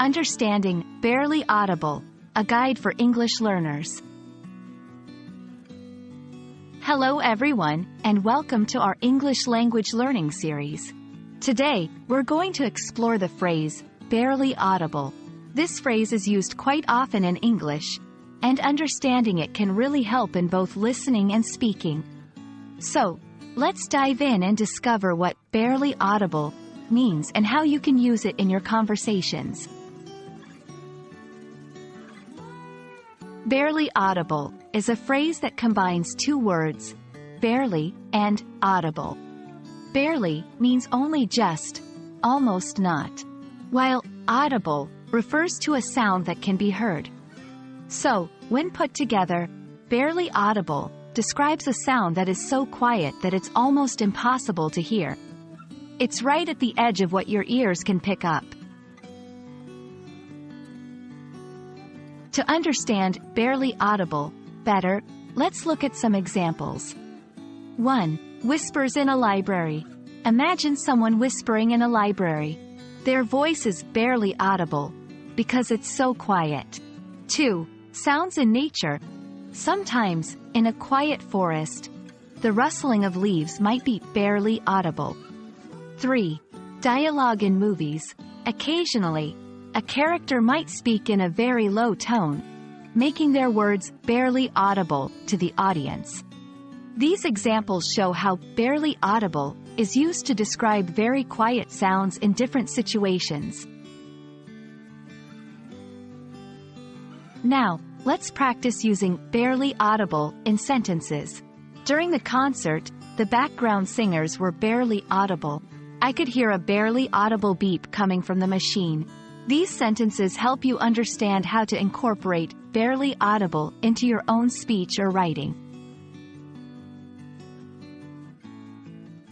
Understanding Barely Audible, a guide for English learners. Hello everyone, and welcome to our English language learning series. Today, we're going to explore the phrase, barely audible. This phrase is used quite often in English, and understanding it can really help in both listening and speaking. So, let's dive in and discover what barely audible means and how you can use it in your conversations. Barely audible is a phrase that combines two words, barely and audible. Barely means only just, almost not, while audible refers to a sound that can be heard. So, when put together, barely audible describes a sound that is so quiet that it's almost impossible to hear. It's right at the edge of what your ears can pick up. To understand barely audible better, let's look at some examples. 1. Whispers in a library. Imagine someone whispering in a library. Their voice is barely audible because it's so quiet. 2. Sounds in nature. Sometimes, in a quiet forest, the rustling of leaves might be barely audible. 3. Dialogue in movies. Occasionally, a character might speak in a very low tone, making their words barely audible to the audience. These examples show how barely audible is used to describe very quiet sounds in different situations. Now, let's practice using barely audible in sentences. During the concert, the background singers were barely audible. I could hear a barely audible beep coming from the machine. These sentences help you understand how to incorporate barely audible into your own speech or writing.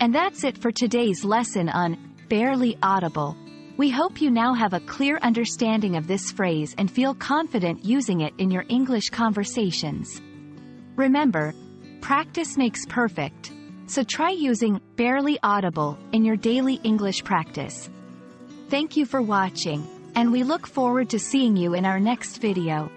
And that's it for today's lesson on barely audible. We hope you now have a clear understanding of this phrase and feel confident using it in your English conversations. Remember, practice makes perfect, so try using barely audible in your daily English practice. Thank you for watching, and we look forward to seeing you in our next video.